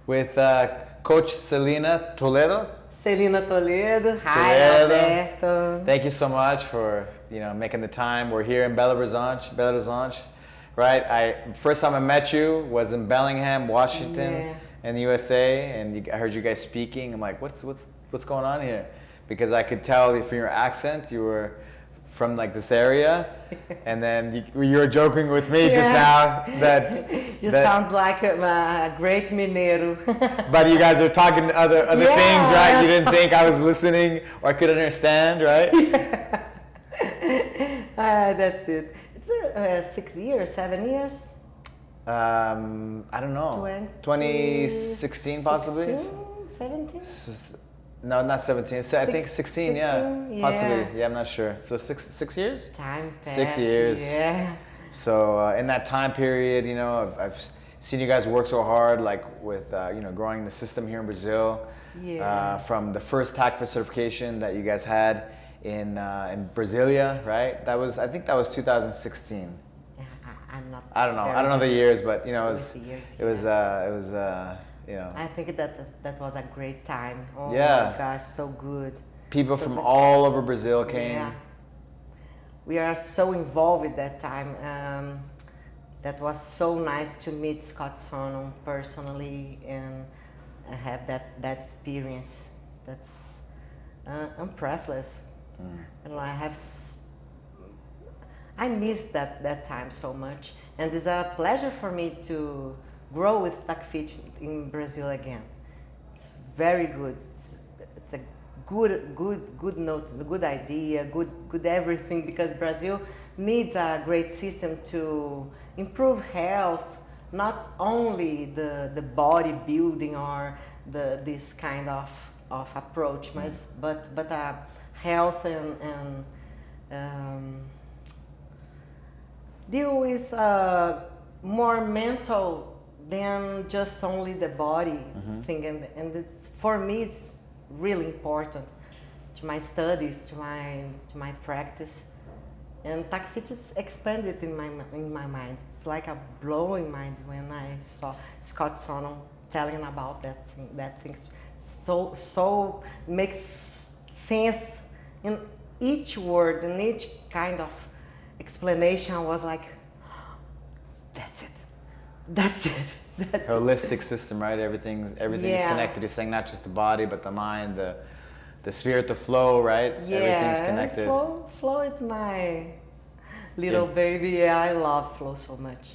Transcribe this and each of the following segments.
with Coach Celina Toledo. Celina Toledo. Hi, Alberto. Thank you so much for making the time. We're here in Belo Horizonte, right? First time I met you was in Bellingham, Washington, in the USA, and I heard you guys speaking. I'm like, what's going on here? Because I could tell from your accent you were from like this area, and then you were joking with me just now that you sound like a great Mineiro. But you guys were talking other things, right? You didn't think I was listening or I could understand, right? That's it. It's 6 years, 7 years. I don't know. 2016 possibly. 17. No, not 17. I think 16, possibly. Yeah, I'm not sure. So six years? Time passed. 6 years. Yeah. So in that time period, I've seen you guys work so hard, like with growing the system here in Brazil. Yeah. From the first TACFIT certification that you guys had in Brasilia, right? I think that was 2016. Yeah, I'm not. I don't know. I don't know the years, but it was. I think that was a great time. Oh my gosh, so good. People so from good. all over Brazil came. Yeah. We are so involved at that time. That was so nice to meet Scott Sonnen personally and have that experience. That's priceless. And I miss that time so much, and it's a pleasure for me to grow with TACFIT in Brazil again. It's very good. It's a good note, a good idea, good everything, because Brazil needs a great system to improve health, not only the bodybuilding or this kind of approach, but health and deal with more mental than just only the body thing, and for me it's really important to my studies, to my practice, and TACFIT is expanded in my mind. It's like a blowing mind when I saw Scott Sonnen telling about that thing. So makes sense in each word and each kind of explanation. I was like, that's it. Holistic system, right? Everything's connected. You're saying not just the body, but the mind, the spirit, the flow, right? Yeah, everything's connected. Flow is my little baby. Yeah, I love flow so much.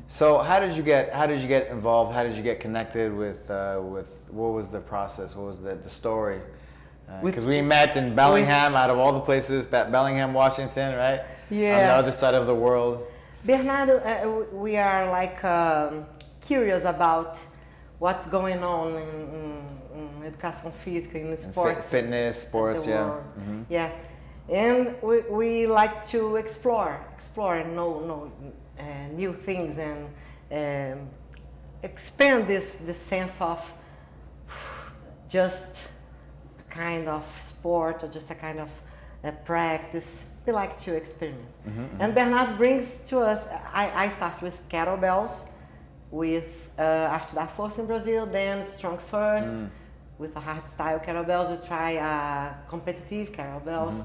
So how did you get involved? How did you get connected with what was the process? What was the story? Because we met in Bellingham, out of all the places, Bellingham, Washington, right? Yeah. On the other side of the world. Bernardo, we are like curious about what's going on in education physical, in sports. Fitness, sports, yeah. Yeah. And we like to explore and know new things and expand this sense of just a kind of sport or just a kind of practice. We like to experiment. And Bernardo brings to us, I start with kettlebells, with arte da força in Brazil, then strong first, with a hard style kettlebells. We try competitive kettlebells.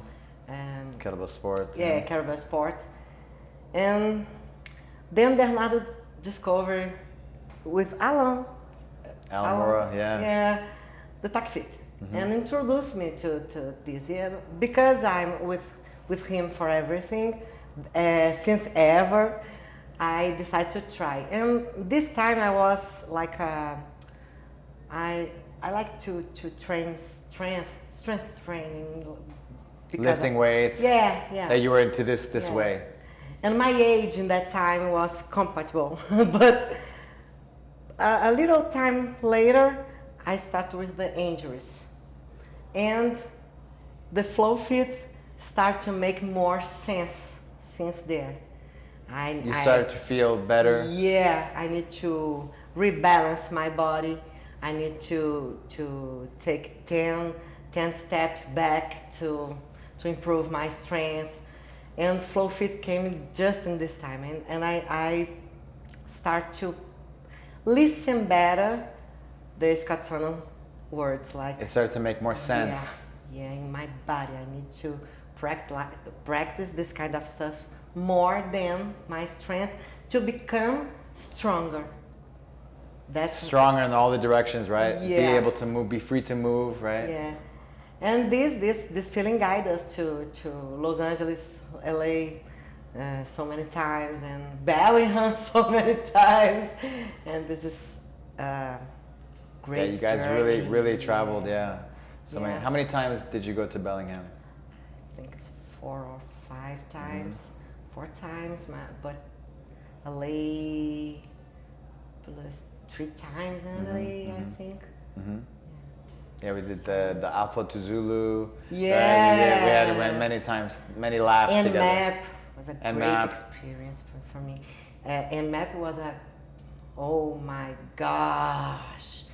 Kettlebell sport. Yeah, kettlebell sport. And then Bernardo discovered with Alan Mora, yeah, the TACFIT, and introduced me to this. Yeah, because I'm with him for everything, since ever, I decided to try. And this time I was like, I like to train strength training. Lifting weights. Yeah. That you were into this way. And my age in that time was compatible, but a little time later, I started with the injuries, and the FLOWFIT started to make more sense since there. You started to feel better. Yeah, I need to rebalance my body. I need to take 10 steps back to improve my strength. And FLOWFIT came just in this time, and I start to listen better the Scott words, like it started to make more sense. Yeah, in my body, I need to practice this kind of stuff more than my strength to become stronger. That's stronger in all the directions, right? Yeah. Be able to move, be free to move, right? Yeah, and this feeling guided us to Los Angeles, LA, so many times, and Bellingham so many times, and this is great. Yeah, you guys journey. really traveled, yeah. So Yeah. many. How many times did you go to Bellingham? I think it's 4 or 5 times, 4 times, but LA plus 3 times in LA, I think. Yeah, we did the Alpha to Zulu. Yeah. We had went many times, many laughs And together. map was a And great map. experience for me. And map was oh my gosh,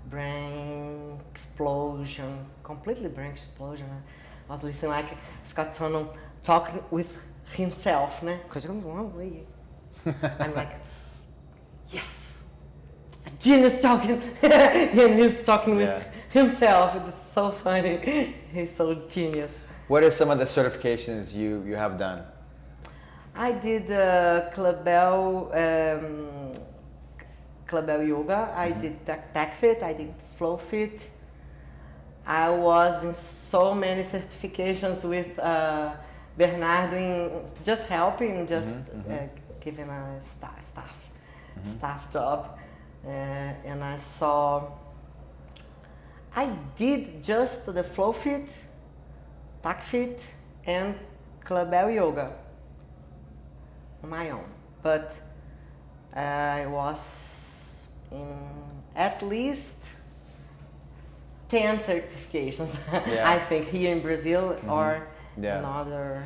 brain explosion, completely brain explosion. I was listening like Scott talking with himself, né? Because I'm like, yes, a genius talking, and he's talking with himself. It's so funny. He's so genius. What are some of the certifications you have done? I did Clubbell Yoga. I did TACFIT. I did FLOWFIT. I was in so many certifications with Bernardo, in just helping, just giving a staff job, and I did just the FLOWFIT, TACFIT, and Clubbell Yoga on my own, but I was in at least 10 certifications, I think, here in Brazil or in other.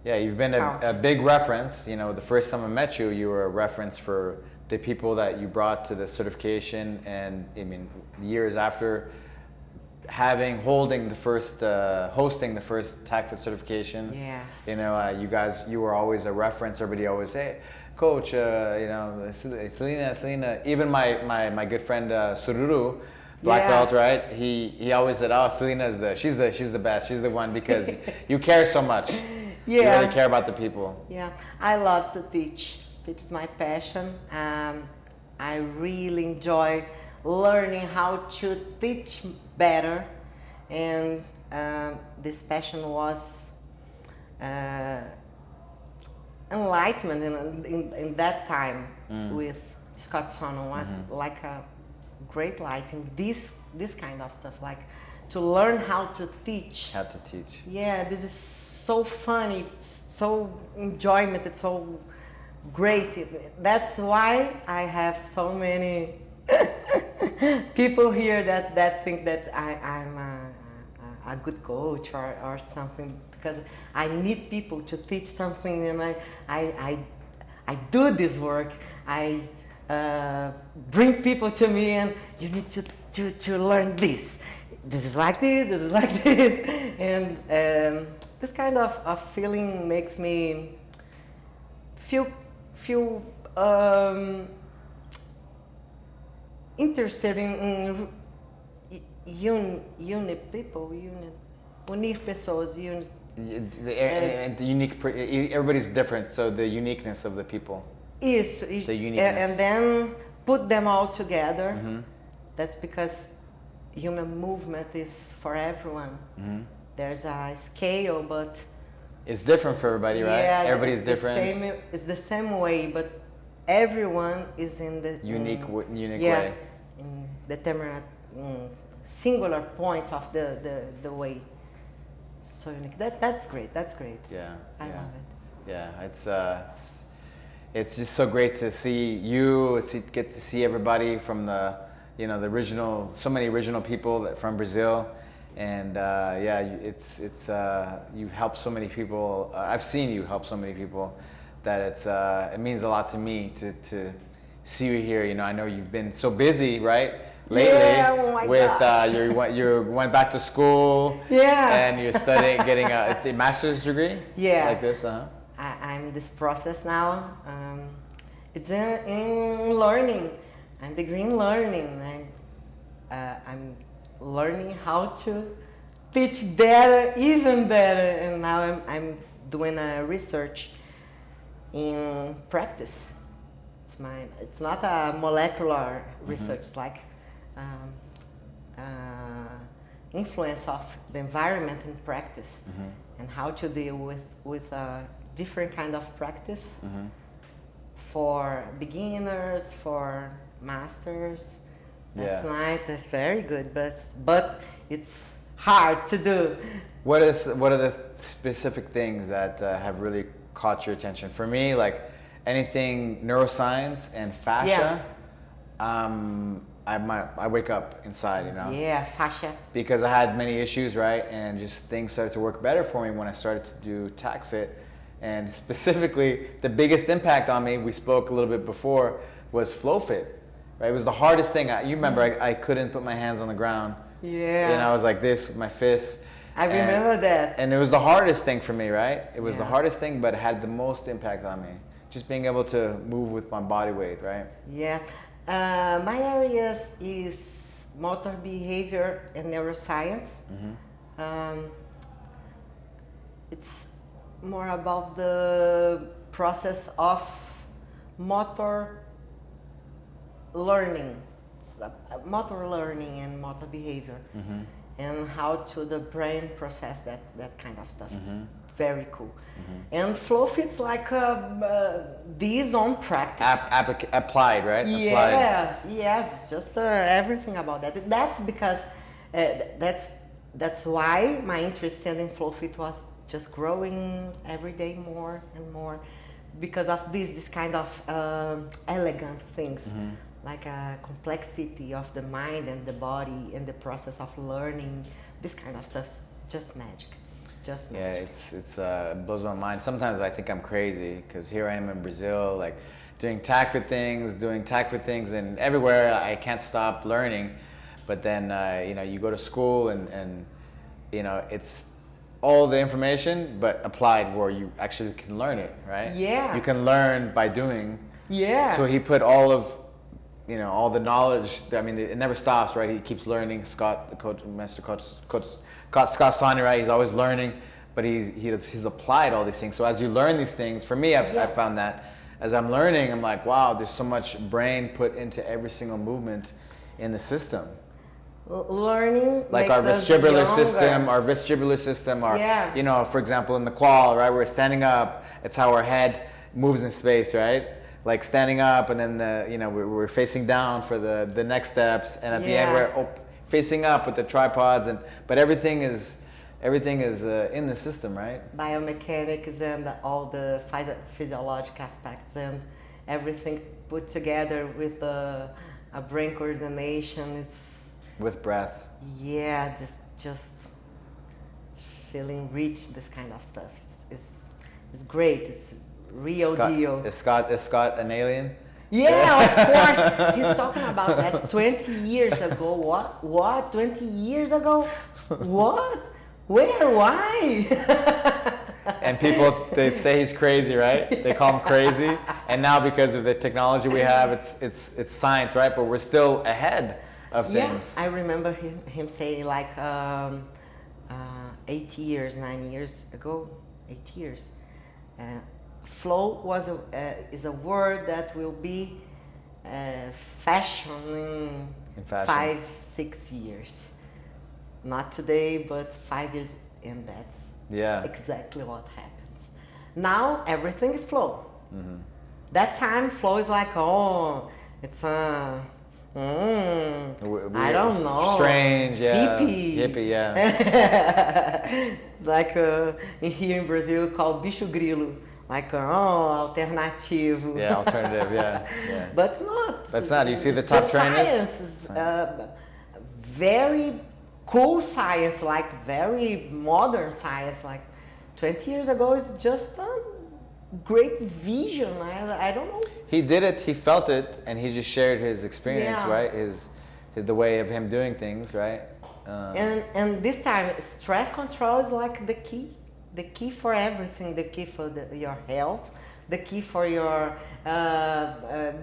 Yeah, you've been a big reference. You know, the first time I met you, you were a reference for the people that you brought to the certification, and I mean, years after hosting the first TACFIT certification. Yes. You know, you were always a reference. Everybody always say, Coach, you know, Celina. Even my good friend Sururu, black belt, right? He always said, "Oh, Celina's she's the best. She's the one because you care so much. You really care about the people." Yeah, I love to teach. Teach is my passion. I really enjoy learning how to teach better, and this passion was enlightenment in that time with Scott was like a great light in this kind of stuff, like to learn how to teach. How to teach. Yeah, this is so funny, it's so enjoyment, it's so great. That's why I have so many people here that think that I'm a good coach or something, because I need people to teach something, and I do this work. I bring people to me, and you need to learn this. This is like this. This is like this, and this kind of feeling makes me feel interested in unir pessoas, the unique. Everybody's different, so the uniqueness of the people. Isso, the uniqueness. And then put them all together. That's because human movement is for everyone. There's a scale, but it's different for everybody, right? Yeah, everybody's different. It's the same way, but everyone is in the unique way. In determinate singular point of the way. So unique. That's great. That's great. Yeah, I love it. Yeah, it's just so great to see you. Get to see everybody from the original. So many original people from Brazil, and it's you help so many people. I've seen you help so many people that it means a lot to me to see you here. You know, I know you've been so busy, right? Lately, oh my gosh. You went back to school. Yeah. And you're studying, getting a master's degree. Yeah. Like this, I'm in this process now. It's in learning. I'm degree in learning. I'm learning how to teach better, even better, and now I'm doing a research in practice. It's not a molecular research, it's like influence of the environment in practice, and how to deal with different kind of practice for beginners, for masters. That's nice. That's very good, but it's hard to do. What are the specific things that have really caught your attention? For me, like anything neuroscience and fascia, I wake up inside, you know. Yeah, fascia. Because I had many issues, right, and just things started to work better for me when I started to do TACFIT, and specifically the biggest impact on me, we spoke a little bit before, was FLOWFIT. Right? It was the hardest thing. You remember, I couldn't put my hands on the ground. Yeah. And I was like this with my fists. I remember that. And it was the hardest thing for me, right? It was the hardest thing, but it had the most impact on me. Just being able to move with my body weight, right? Yeah. My areas is motor behavior and neuroscience. It's more about the process of motor learning. It's motor learning and motor behavior, and how to the brain process that kind of stuff. Is very cool. And FLOWFIT's like this on practice. Applied, right? Yes, yes. It's just everything about that. That's because that's why my interest in FLOWFIT was just growing every day more and more, because of this kind of elegant things. Like a complexity of the mind and the body and the process of learning, this kind of stuff, just magic. It's just magic. Yeah, it blows my mind. Sometimes I think I'm crazy because here I am in Brazil, like doing TACFIT things, and everywhere I can't stop learning. But then you know, you go to school and you know, it's all the information but applied where you actually can learn it, right? Yeah. You can learn by doing. Yeah. So he put all of, you know, all the knowledge. I mean, it never stops, right? He keeps learning. Scott, the coach, master coach, Scott Sonny, right? He's always learning, but he's applied all these things. So as you learn these things, for me, I've found that as I'm learning, I'm like, wow, there's so much brain put into every single movement in the system. Learning, like our vestibular system, our you know, for example, in the qual, right? We're standing up. It's how our head moves in space, right? Like standing up, and then you know, we're facing down for the next steps, and at the end we're facing up with the tripods, but everything is in the system, right? Biomechanics and all the physiological aspects and everything put together with a brain coordination. It's with breath. Yeah, this just feeling rich. This kind of stuff is great. It's real deal. Is Scott an alien? Yeah, of course. He's talking about that 20 years ago. What? 20 years ago? What? Where? Why? And people, they say he's crazy, right? They call him crazy. And now because of the technology we have, it's science, right? But we're still ahead of things. I remember him saying like 8 years, 9 years ago, 8 years. Flow is a word that will be fashioning in 5-6 years. Not today, but 5 years, and that's exactly what happens. Now everything is flow. That time flow is like, oh, it's I don't know. Strange, Hippie, yeah. Like here in Brazil called bicho grilo. Like, alternativo. Yeah, alternative, yeah. But not. That's not. You see the top trainers? Science. Very cool science, like very modern science. Like 20 years ago is just a great vision. I don't know. He did it, he felt it, and he just shared his experience, right? The way of him doing things, right? And this time, stress control is like the key for everything, the key for your health, the key for your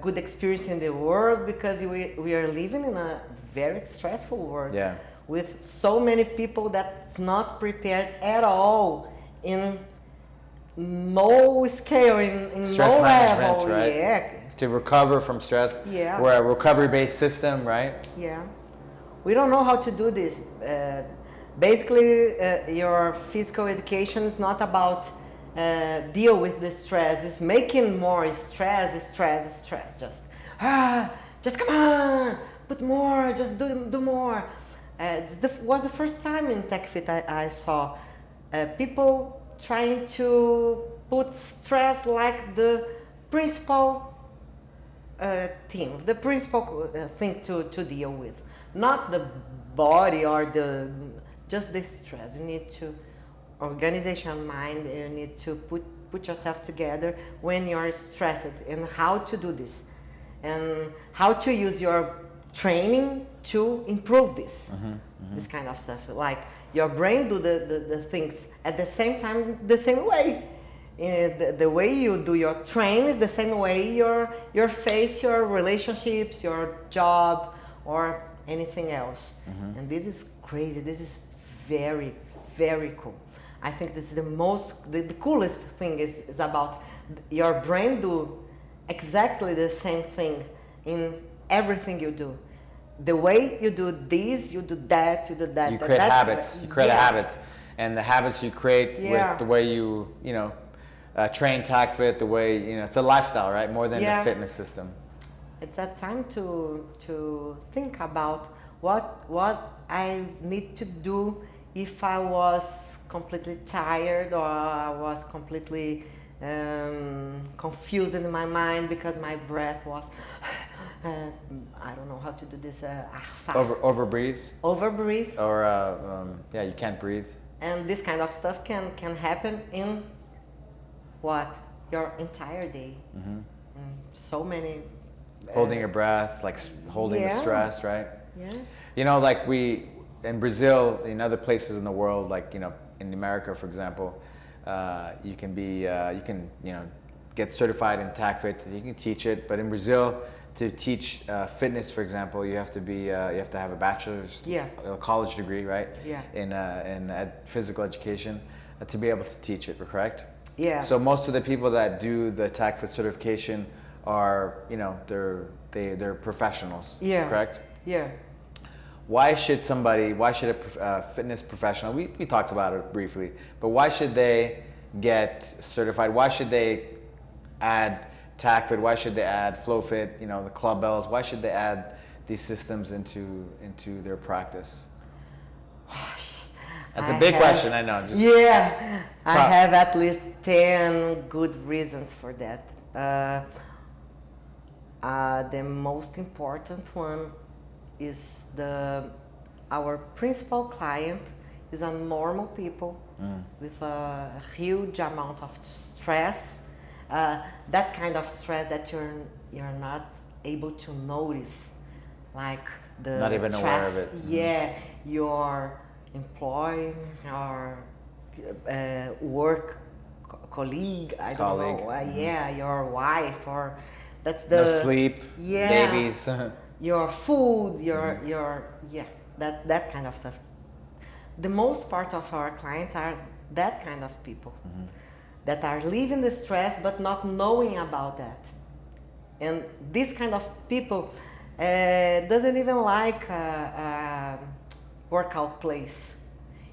good experience in the world, because we are living in a very stressful world. Yeah. With so many people that's not prepared at all in no scale, in stress no management, level. right? Yeah. To recover from stress. Yeah. We're a recovery-based system, right? Yeah. We don't know how to do this. Basically, your physical education is not about deal with the stress. It's making more stress. Just come on, put more, just do more. Was the first time in TACFIT I saw people trying to put stress like the principal thing, the principal thing to deal with, not the body or just the stress. You need to organization mind. You need to put yourself together when you're stressed, and how to do this, and how to use your training to improve this. This kind of stuff, like your brain do the things at the same time, the same way. The way you do your train is the same way your face, your relationships, your job, or anything else. And this is crazy. This is very, very cool. I think this is the coolest thing is about your brain do exactly the same thing in everything you do. The way you do this, you do that, you do that. You create habits. You create a habit, and the habits you create with the way you train TACFIT, the way it's a lifestyle, right? More than a fitness system. It's a time to think about what I need to do if I was completely tired, or I was completely confused in my mind because my breath was I don't know how to do this. Over breathe. Over breathe. Or you can't breathe. And this kind of stuff can happen in your entire day. So many. Holding your breath, like holding the stress, right? Yeah. Like in Brazil, in other places in the world, like in America, for example, you can get certified in TACFIT. You can teach it, but in Brazil, to teach fitness, for example, you have to have a bachelor's, a college degree, right? Yeah. In physical education to be able to teach it, correct? Yeah. So most of the people that do the TACFIT certification are, they're professionals, correct? Yeah. Why should a fitness professional, we talked about it briefly, but why should they get certified? Why should they add TACFIT? Why should they add FLOWFIT, the Clubbells? Why should they add these systems into their practice? That's a big question, I know. I have at least 10 good reasons for that. The most important one is our principal client is a normal people with a huge amount of stress. That kind of stress that you're not able to notice, like not even aware of it. Yeah, your employee or work colleague. I don't know. Your wife, or that's the no sleep. Babies. Your food, that kind of stuff. The most part of our clients are that kind of people that are living the stress but not knowing about that. And this kind of people doesn't even like a workout place.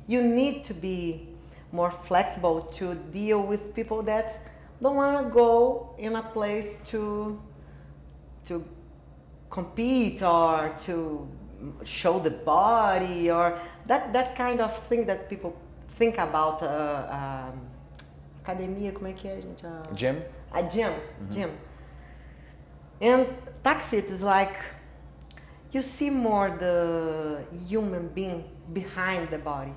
You need to be more flexible to deal with people that don't want to go in a place to compete or to show the body, or that kind of thing that people think about. Academia, como é que é, gente? Gym? A gym. And TACFIT is like, you see more the human being behind the body.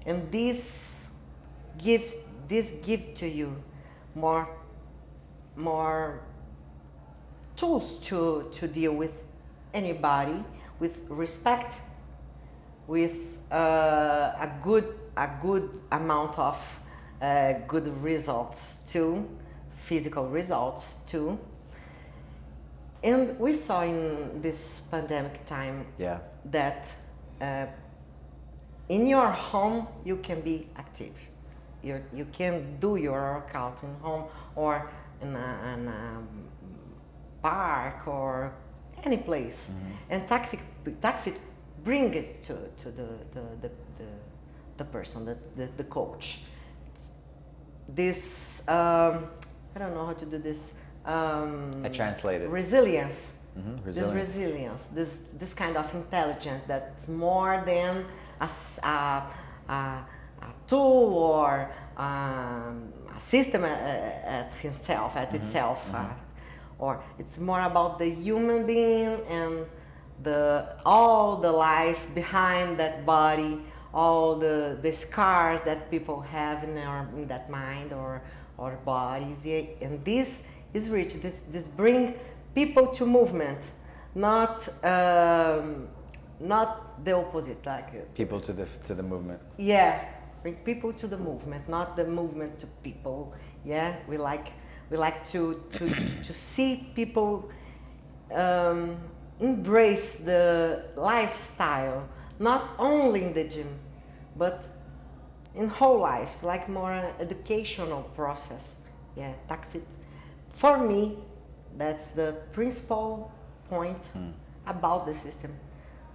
And this gives to you more tools to deal with anybody with respect, with a good amount of good results too, physical results too. And we saw in this pandemic time that in your home you can be active. You can do your workout in home or in a park or any place. And TACFIT bring it to the person, the coach. This I don't know how to do this. I translated. Resilience. Resilience. This resilience. This kind of intelligence that's more than a tool or a system at itself, or it's more about the human being and all the life behind that body, all the scars that people have in that mind or bodies, and this is rich. This bring people to movement, not the opposite, like people to the movement. Yeah, bring people to the movement, not the movement to people. Yeah, we like to see people embrace the lifestyle, not only in the gym, but in whole life, like more an educational process. Yeah, TACFIT. For me, that's the principal point about the system.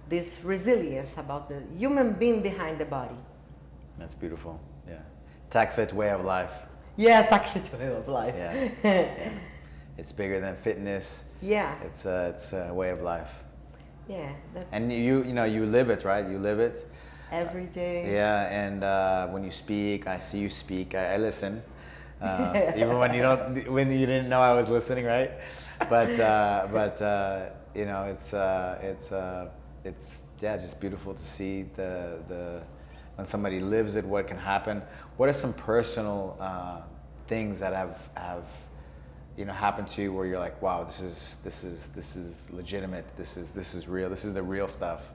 This resilience about the human being behind the body. That's beautiful. Yeah, TACFIT way of life. Yeah, TACFIT way of life. Yeah. Yeah. It's bigger than fitness. Yeah. It's a way of life. Yeah. And you live it, right? You live it. Every day. Yeah, and when you speak, I see you speak. I listen, even when you didn't know I was listening, right? But it's just beautiful to see the when somebody lives it, what can happen. What are some personal things that have happened to you where you're like, wow, this is legitimate. This is real. This is the real stuff.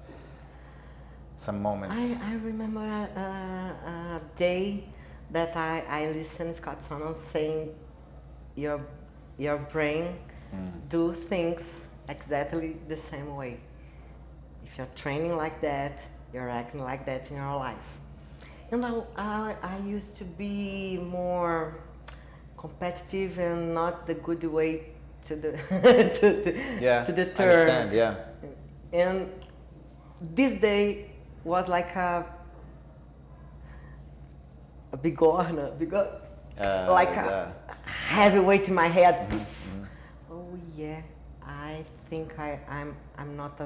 Some moments. I remember a day that I listened Scott saying your brain do things exactly the same way. If you're training like that, you're acting like that in your life. And I used to be more competitive and not the good way to the to the term. I understand, yeah. And this day was like a bigorna, like a heavy weight in my head. Oh yeah, I think I'm not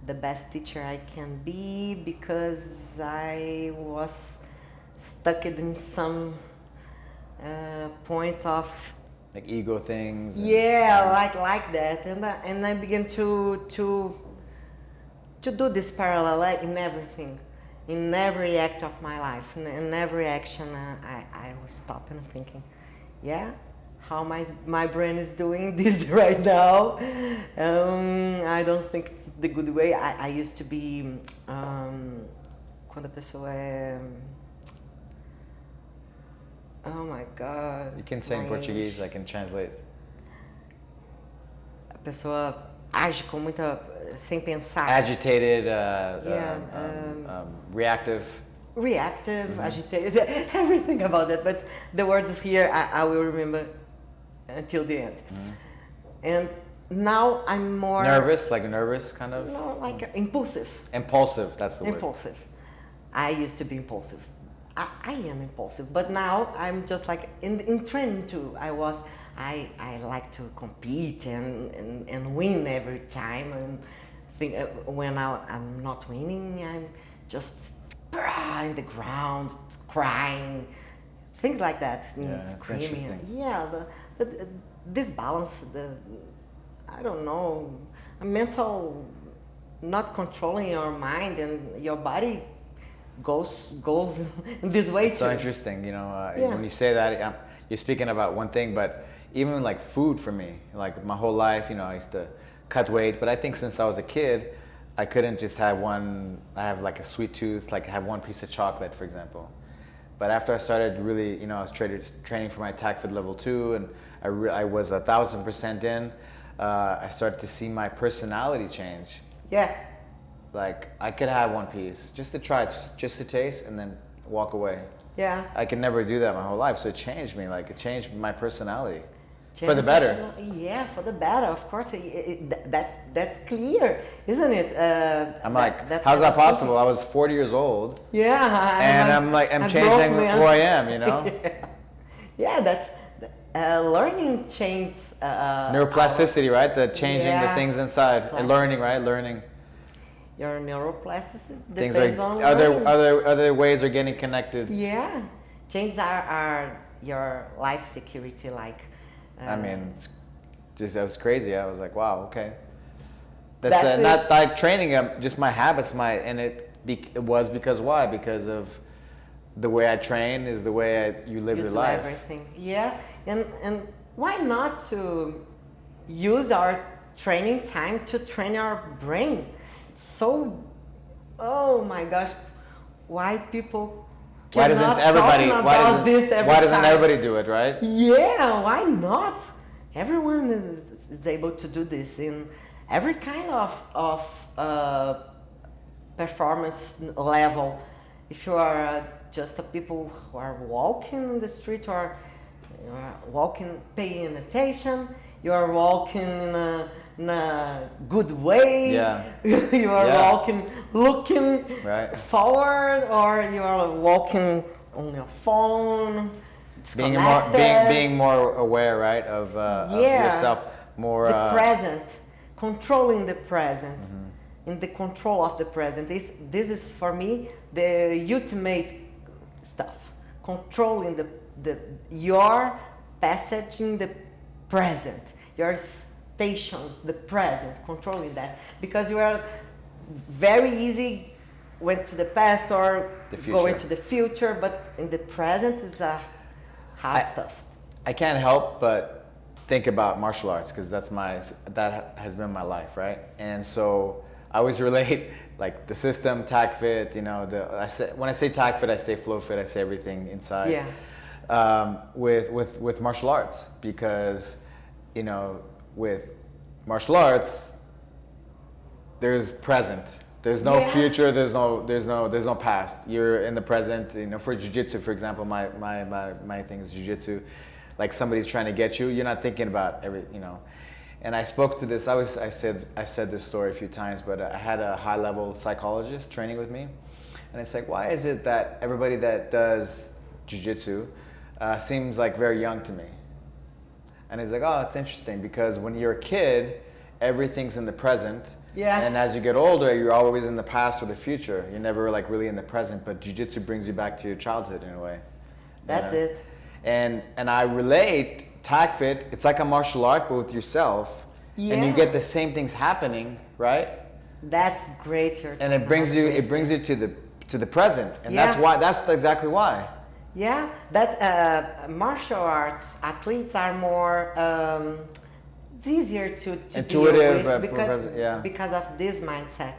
the best teacher I can be because I was stuck in some points of like ego things. Like that, and I began to do this parallel in everything, in every act of my life, in every action. I was stopping and thinking, how my brain is doing this right now. I don't think it's the good way. I used to be quando a pessoa é oh my God. You can say in Portuguese, I can translate. A pessoa age com muita sem pensar. Agitated, reactive. Reactive, agitated, everything about that. But the words here, I will remember until the end. And now I'm more nervous kind of. No, like impulsive. Impulsive, that's the word. Impulsive. I used to be impulsive. I am impulsive, but now I'm just like in training too. I like to compete and win every time, and think when I'm not winning, I'm just in the ground crying, things like that, screaming. This balance, I don't know, a mental, not controlling your mind and your body goes in this way. It's so interesting, when you say that, you're speaking about one thing, but even like food for me, like my whole life, I used to cut weight, but I think since I was a kid, I couldn't just have I have like a sweet tooth, like have one piece of chocolate, for example. But after I started really, I was training for my TACFIT level 2, and I was 1,000% in. I started to see my personality change. Yeah. Like I could have one piece just to try, just to taste, and then walk away. Yeah. I could never do that my whole life, so it changed me. Like it changed my personality for the better. Yeah, for the better. Of course, that's clear, isn't it? I'm like, how's that possible? I was 40 years old. Yeah. And I'm changing who I am. Yeah, that's learning changes. Neuroplasticity, right? The changing the things inside. And learning, right? Learning. Your neuroplasticity Things depends like on other ways are getting connected. Yeah, changes are your life security. Like, I mean, that was crazy. I was like, wow, okay. That's not like training. Just my habits. It was because why? Because of the way I train is the way you live your life. Everything. Yeah, and why not to use our training time to train our brain? So, oh my gosh, why people why doesn't everybody do it, right? Yeah, why not? Everyone is able to do this in every kind of performance level. If you are just a people who are walking in the street, or you are walking, paying attention, you are walking in a good way. Yeah. You are walking, looking forward, or you are walking on your phone. Being more aware, right, of yourself, more the present, controlling the present, in the control of the present. This is for me the ultimate stuff. Controlling your passage in the present, your station, the present, controlling that, because you are very easy went to the past or going to the future, but in the present is a hard stuff. I can't help but think about martial arts because that has been my life, right? And so I always relate like the system, TACFIT, when I say TACFIT, I say FLOWFIT, I say everything inside. Yeah. With martial arts, because with martial arts, there's present. There's no future. There's no past. You're in the present. For jiu-jitsu, for example, my thing is jiu-jitsu. Like somebody's trying to get you, you're not thinking about And I spoke to this. I've said this story a few times, but I had a high-level psychologist training with me, and it's like, why is it that everybody that does jiu-jitsu seems like very young to me? And he's like, oh, it's interesting because when you're a kid, everything's in the present. Yeah. And as you get older, you're always in the past or the future. You're never like really in the present, but jiu-jitsu brings you back to your childhood in a way. That's it. And I relate TACFIT, it's like a martial art, but with yourself. Yeah. And you get the same things happening, right? That's great. And it brings you to the present. And that's exactly why. Yeah, that's martial arts athletes are more it's easier to intuitive deal with because of this mindset.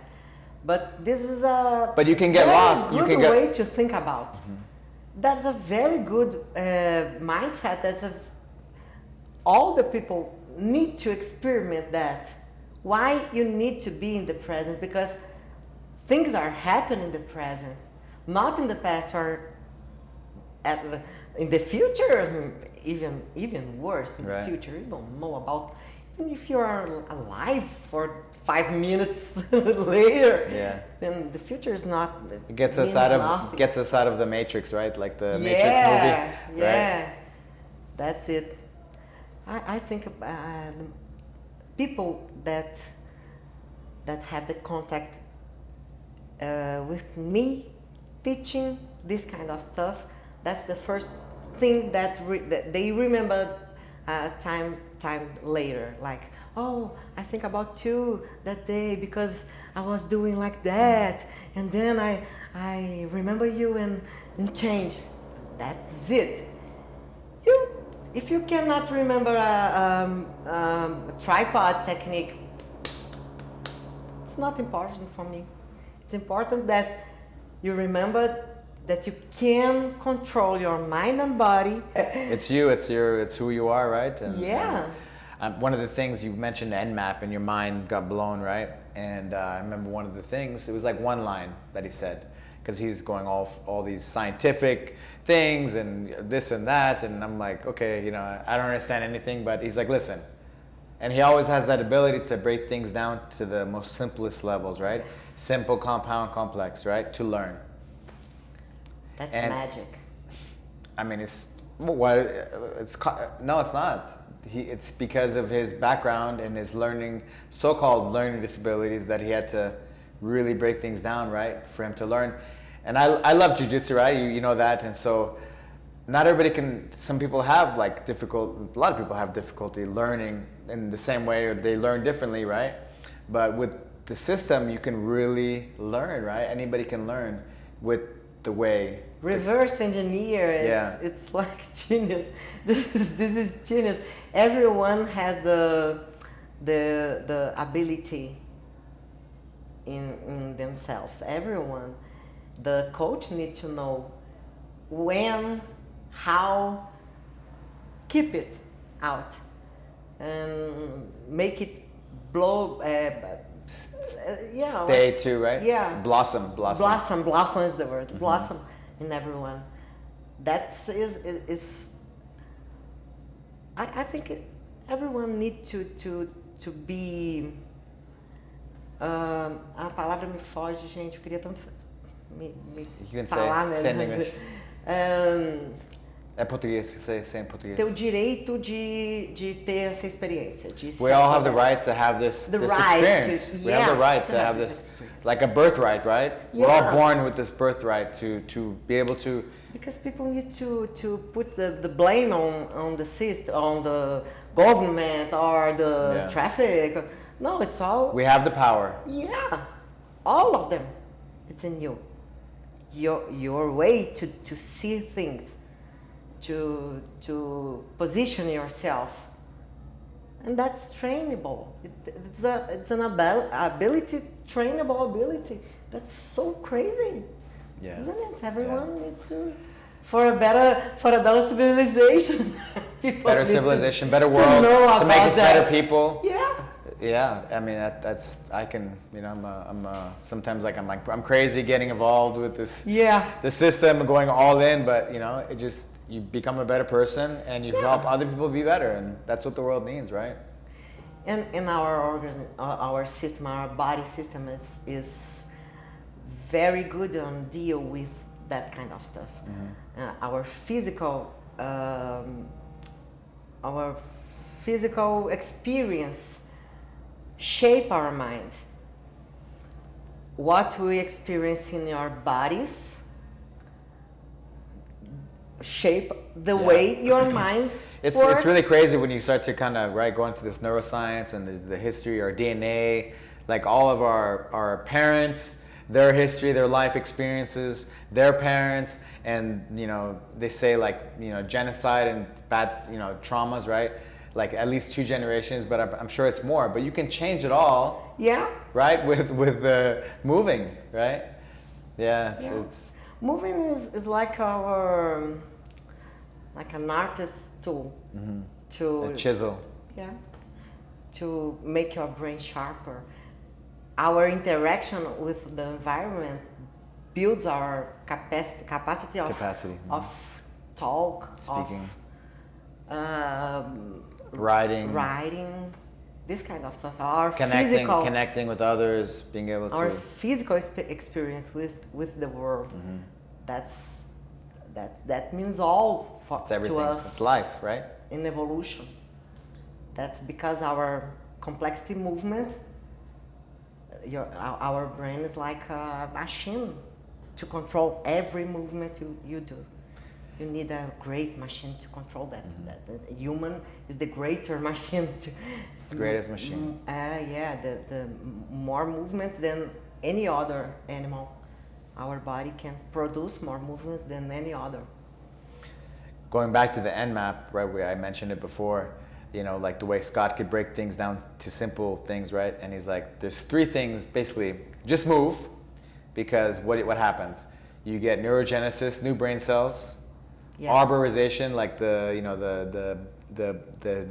But this is a you can get lost. Good way to think about. Mm-hmm. That's a very good mindset. All the people need to experiment that. Why you need to be in the present? Because things are happening in the present, not in the past or in the future. Even worse in the future. You don't know about if you are alive for 5 minutes later. Yeah. Then the future is not. It gets us out of the Matrix, right? Like the Matrix movie. Yeah. Right? That's it. I think people that have the contact with me teaching this kind of stuff, that's the first thing that they remember time later. Like, oh, I think about you that day because I was doing like that, and then I remember you and change. That's it. If you cannot remember a tripod technique, it's not important for me. It's important that you remember that you can control your mind and body. It's you. It's who you are, right? And, yeah. One of the things you mentioned, NMAP, and your mind got blown, right? And I remember one of the things. It was like one line that he said, because he's going all these scientific things and this and that, and I'm like, okay, you know, I don't understand anything, but he's like, listen. And he always has that ability to break things down to the most simplest levels, right? Simple, compound, complex, right? To learn. That's magic. I mean, no, it's not. It's because of his background and his so-called learning disabilities, that he had to really break things down, right, for him to learn. And I love jiu-jitsu, right? You know that. And so not everybody can. Some people have a lot of people have difficulty learning in the same way, or they learn differently, right? But with the system, you can really learn, right? Anybody can learn with the way. Reverse engineer, it's like genius. This is genius. Everyone has the ability in themselves. Everyone. The coach needs to know when, how, keep it out, and make it blow. Stay too, right? Yeah. Blossom is the word. Mm-hmm. Blossom in everyone. I think everyone needs to be. A palavra me foge, gente. Eu queria tanto me you can falar, say in English. É português, say in português. Ter o direito de ter essa experiência. We all have the right to have this experience. We have the right to have this, like a birthright, right? Yeah. We're all born with this birthright to be able to. Because people need to put the blame on the system, on the government or the traffic. No, it's all. We have the power. Yeah, all of them. It's in you. Your way to see things, to position yourself, and that's trainable. It's an ability, trainable ability. That's so crazy, isn't it? Everyone needs to, for a better civilization. Better civilization, better world, to make us better people. Yeah, I mean I can, you know, sometimes I'm crazy getting involved with this the system and going all in, but you know, you become a better person and you help other people be better, and that's what the world needs, right? And in our system, our body system is very good on deal with that kind of stuff. Mm-hmm. Our physical experience shape our mind. What we experience in our bodies shape the way your mind it's works. It's really crazy when you start to kind of go into this neuroscience and the history, our DNA, like all of our parents, their history, their life experiences, their parents, and you know, they say genocide and bad traumas, right? Like at least 2 generations, but I'm sure it's more. But you can change it all. Yeah. Right, with moving, right? Yeah. It's moving is like an artist's tool. Mm-hmm. To a chisel. Yeah. To make your brain sharper. Our interaction with the environment builds our capacity of talk, speaking, writing, this kind of stuff. Our connecting with others, being able to. Our physical experience with the world. Mm-hmm. That means all it's everything. To us. It's life, right? In evolution. That's because our complexity movement. Our brain is like a machine to control every movement you do. You need a great machine to control that. Mm-hmm. That human is the greater machine. The greatest machine. The more movements than any other animal. Our body can produce more movements than any other. Going back to the NMAP, right, where I mentioned it before, you know, like the way Scott could break things down to simple things, right? And he's like, there's 3 things, basically, just move, because what happens? you get neurogenesis, new brain cells, Yes. arborization, like the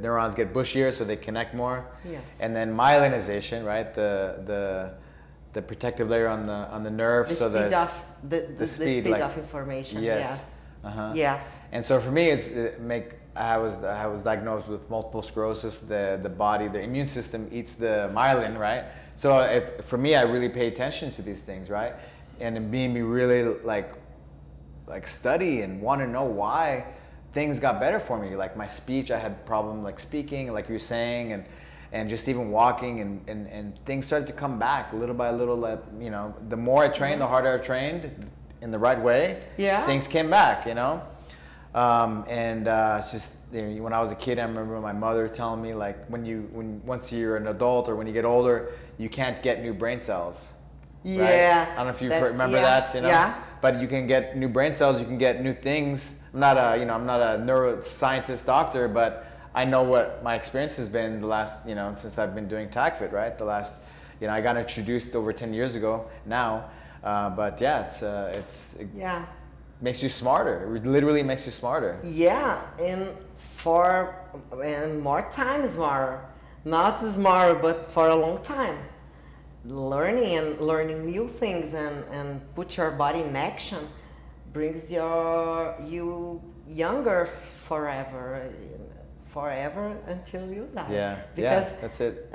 neurons get bushier so they connect more. Yes. And then myelinization, right? The protective layer on the nerve, The so speed the of the speed like, of information. yes. Uh-huh. Yes. And so for me, I was diagnosed with multiple sclerosis. The body, the immune system eats the myelin, right? So for me, I really pay attention to these things, right? And it made me really like study and want to know why things got better for me. Like my speech, I had problem like speaking, like you were saying, and just even walking, and things started to come back little by little. You know, the more I trained, the harder I trained in the right way. Yeah. Things came back, you know. It's just, you know, when I was a kid, I remember my mother telling me, like, once you're an adult or when you get older, you can't get new brain cells. Yeah. Right? I don't know if you remember that, you know. Yeah. But you can get new brain cells, you can get new things. I'm not a neuroscientist doctor, but I know what my experience has been the last, since I've been doing TACFIT, right? The last, I got introduced over 10 years ago now. But yeah, it makes you smarter. It literally makes you smarter. Yeah, and more time smarter. Not smarter, but for a long time. Learning new things and put your body in action brings you younger forever until you die. Yeah, because that's it.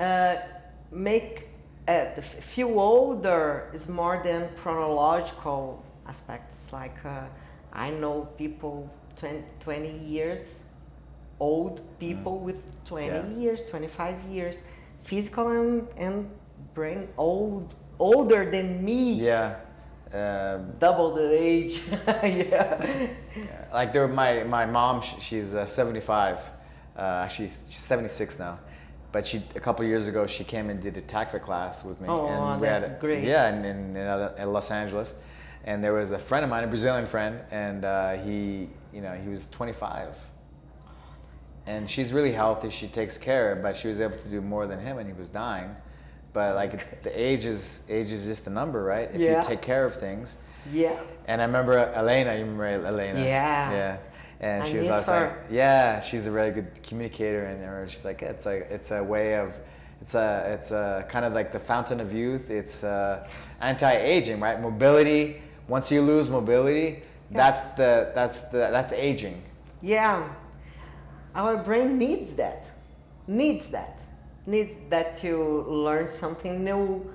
Feel older is more than chronological aspects. Like I know people 20 years old people with 20 years, 25 years, physical and brain older than me. Yeah. Double the age. Yeah. Like my mom, she's 75. She's 76 now. But a couple years ago, she came and did a TACFIT class with me. Oh, and that's great. Yeah, in Los Angeles. And there was a friend of mine, a Brazilian friend, and he was 25. And she's really healthy, she takes care, but she was able to do more than him and he was dying. But like the age is just a number, right? If you take care of things. Yeah. And I remember Elena, you remember Elena? Yeah. Yeah. And she was like, she's a really good communicator, and she's like, it's a way of, it's a kind of like the fountain of youth. It's anti-aging, right? Mobility. Once you lose mobility, that's aging. Yeah. Our brain needs that to learn something new,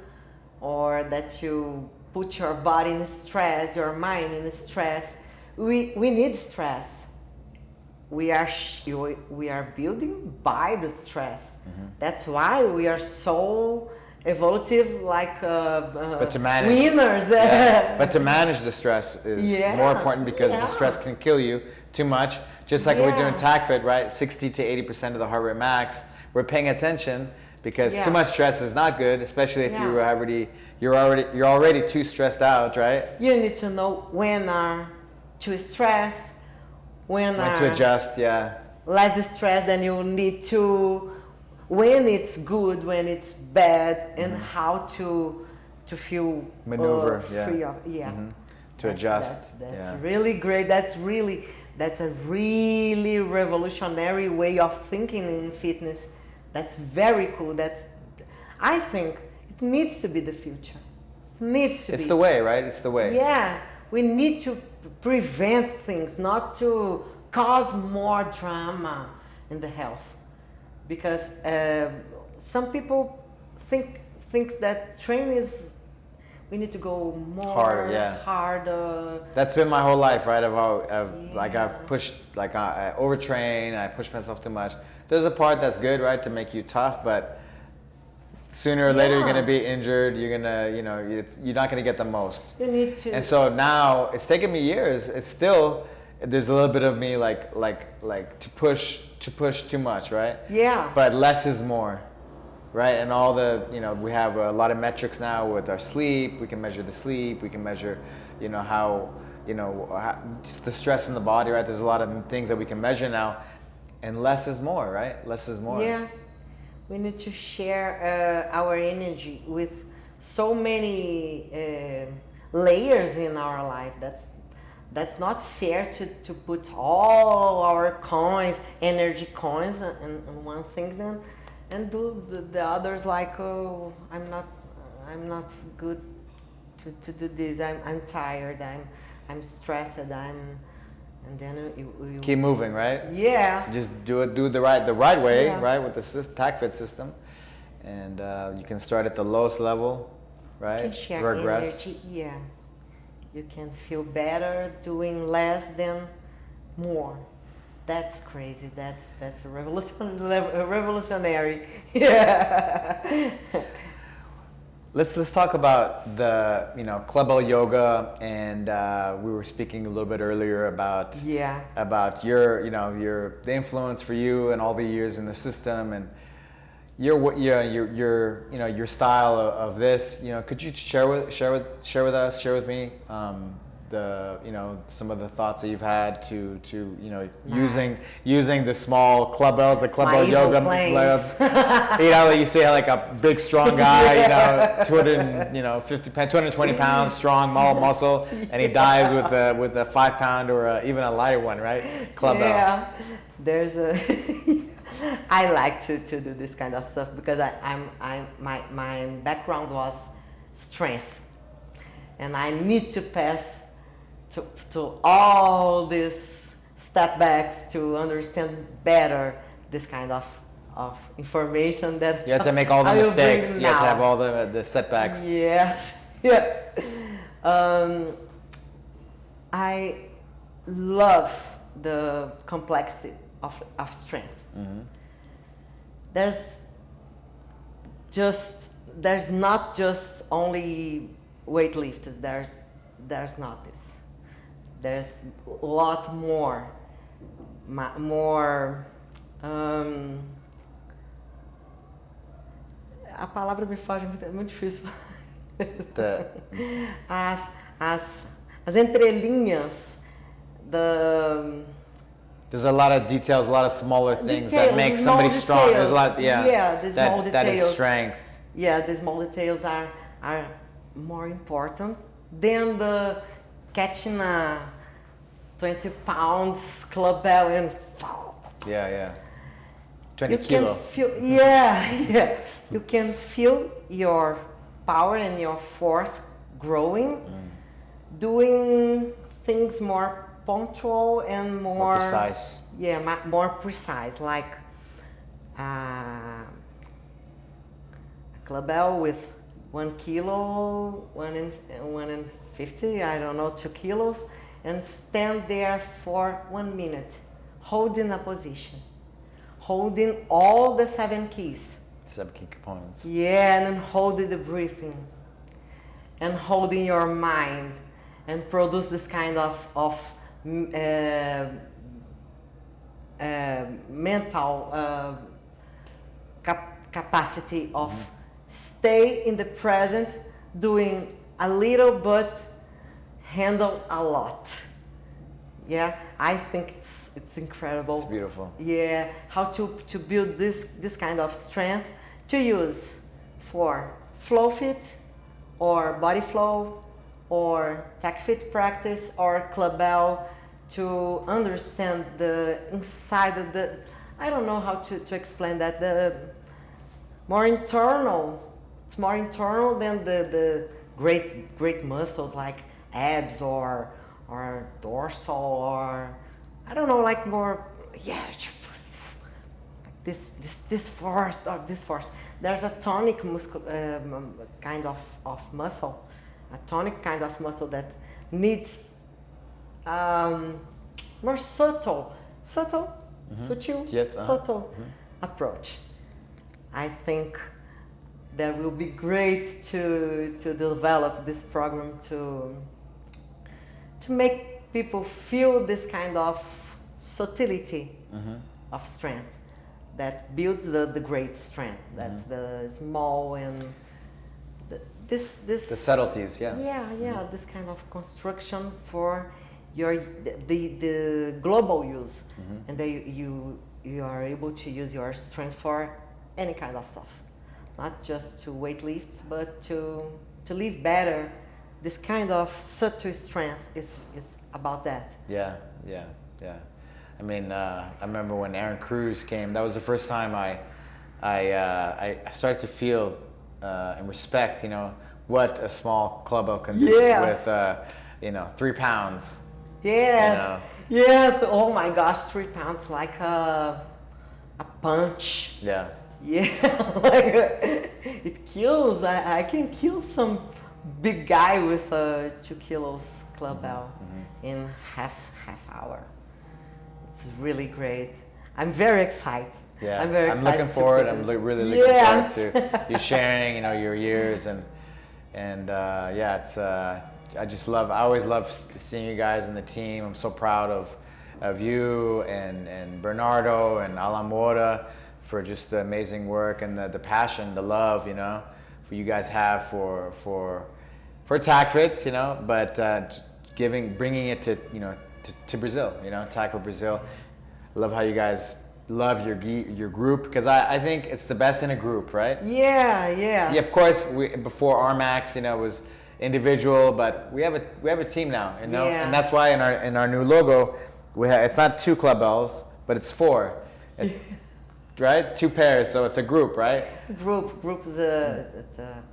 or that you put your body in stress, your mind in stress. We need stress. We are building by the stress. Mm-hmm. That's why we are so evolutive, like but to manage, winners. But to manage the stress is more important, because the stress can kill you too much. Just like we're doing TACFIT, right? 60 to 80% of the heart rate max. We're paying attention, because too much stress is not good, especially if you're already too stressed out, right? You need to know when to stress, when to adjust, less stress than you need to, when it's good, when it's bad, and how to feel maneuver, free of to adjust. That's really great. That's a really revolutionary way of thinking in fitness. That's very cool. I think it needs to be the future. It's the way, right? It's the way. Yeah, we need to prevent things, not to cause more drama in the health, because some people thinks that training is, we need to go more harder. That's been my whole life, right? I've pushed, I overtrain, I push myself too much. There's a part that's good, right, to make you tough, but sooner or later you're gonna be injured. You're gonna, you're not gonna get the most. You need to. And so now it's taken me years. It's still, there's a little bit of me like to push too much, right? Yeah. But less is more. Right, and all the, we have a lot of metrics now with our sleep. We can measure the sleep. We can measure, how just the stress in the body. Right, there's a lot of things that we can measure now, and less is more. Right, less is more. Yeah, we need to share our energy with so many layers in our life. That's not fair to put all our coins, energy coins, in one things and do the others like, oh, I'm not good to do this. I'm tired. I'm stressed. And then you keep moving, right? Yeah. Just do it the right way, Yeah. right, with the TACFIT system, and you can start at the lowest level, right? You can share Regress. energy. Yeah. You can feel better doing less than more. That's crazy. That's a revolutionary. Yeah. Let's talk about the Clubbell Yoga, and we were speaking a little bit earlier about your the influence for you and all the years in the system and your style of this. Could you share with me some of the thoughts that you've had to using the small Clubbells, the Clubbell Yoga clubs. You say like a big strong guy, 220 pounds, strong muscle, and he dives with a 5 pound or even a lighter one, right? Clubbell. Yeah, there's a. I like to do this kind of stuff because my background was strength, and I need to pass to all these step backs to understand better this kind of information that you have to make all the mistakes. You have to have all the setbacks. Yeah, yeah. I love the complexity of strength. Mm-hmm. There's not just only weightlifters. There's not this. There's a lot more. A palavra me foge, é muito difícil. As entrelinhas There's a lot of details, a lot of smaller things that make somebody strong. There's a lot, the small details. That is strength. Yeah, the small details are more important than the catching a 20 pounds clubbell and 20 kilo. You can feel your power and your force growing, doing things more punctual and more precise. Yeah, more precise, like a clubbell with 1 kilo, 150, I don't know, 2 kilos, and stand there for 1 minute, holding a position, holding all the 7 keys. 7 key components. Yeah, and then holding the breathing, and holding your mind, and produce this kind of mental capacity of stay in the present, doing a little but handle a lot. Yeah, I think it's incredible. It's beautiful. Yeah, how to build this kind of strength to use for FLOWFIT or body flow or TACFIT practice or Clubbell, to understand the inside of the, I don't know how to explain that, the more internal, it's more internal than the great muscles like abs or dorsal, or I don't know, like more, this force or this force. There's a tonic kind of muscle, a tonic kind of muscle that needs more subtle, approach. I think that will be great to develop this program to make people feel this kind of subtlety of strength that builds the great strength. That's the small and the subtleties, this kind of construction for the global use, and you are able to use your strength for any kind of stuff, not just to weight lifts, but to live better this kind of subtle strength is about that. Yeah. I mean, I remember when Aaron Cruz came. That was the first time I started to feel and respect, what a small clubbell can do with 3 pounds. Yes. Yes. Oh my gosh, 3 pounds, like a punch. Yeah. Yeah. Like, it kills. I can kill some big guy with 2 kilos clubbell in half hour. It's really great. I'm very excited. Yeah, I'm very excited. Looking forward. I'm really looking forward to you sharing, your years and it's. I always love seeing you guys in the team. I'm so proud of you and Bernardo and Alamora for just the amazing work and the passion, the love, for you guys have for TACFIT, but bringing it to Brazil, TACFIT Brazil. I love how you guys love your group, because I think it's the best in a group, right? Yeah. Of course, before RMAX, it was individual, but we have a team now, and that's why in our new logo it's not 2 clubbells, but it's 4. It's, right? 2 pairs, so it's a group, right? Group is it's a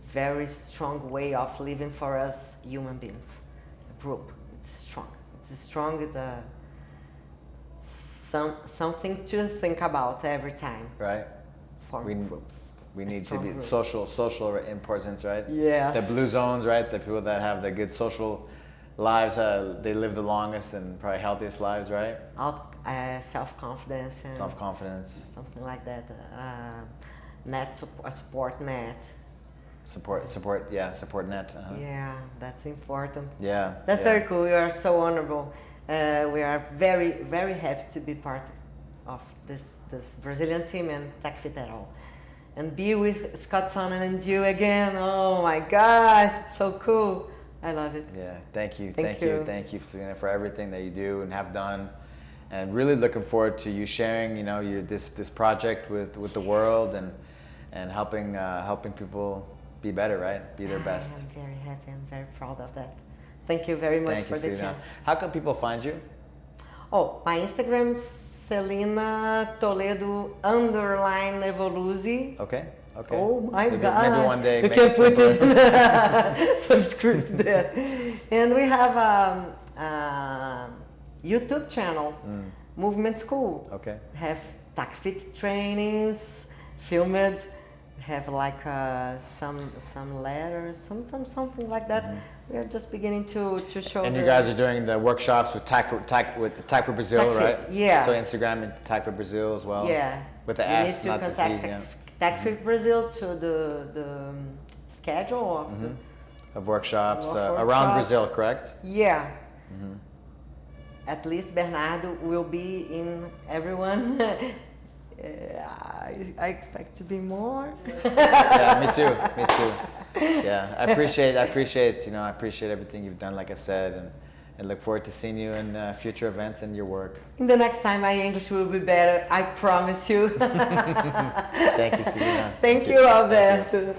very strong way of living for us human beings. A group, it's strong. It's a something to think about every time. Right. Form groups. We need to be social importance, right? Yeah. The blue zones, right? The people that have the good social lives, they live the longest and probably healthiest lives, right? Self-confidence. Something like that. A support net. Support net. Uh-huh. Yeah, that's important. Yeah. That's very cool. You are so honorable. We are very, very happy to be part of this Brazilian team and TACFIT at all. And be with Scott, Celina, and you again. Oh my gosh, it's so cool. I love it. Yeah, thank you, Celina, for everything that you do and have done. And really looking forward to you sharing, this project with the world and helping people be better, right? Be their best. I'm very happy. I'm very proud of that. Thank you very much for the chance. How can people find you? Oh, my Instagram is Celina Toledo _Evoluzi. Okay. Oh my God. Maybe one day you can put it subscribe there. And we have a YouTube channel, Movement School. Okay. Have TACFIT trainings, filmed. Have like some letters, something like that. We are just beginning to show. And you guys are doing the workshops with TACFIT Brazil, TACFIT, right? Yeah. So Instagram and TACFIT Brazil as well. Yeah. With the S, not the C. Yeah. TACFIT Brazil to the schedule of workshops around Brazil, correct? Yeah. At least Bernardo will be in everyone. I expect to be more. Yeah, me too. Yeah, I appreciate everything you've done, like I said, and look forward to seeing you in future events and your work. In the next time, my English will be better. I promise you. Thank you, Celina. Thank you, Alberto.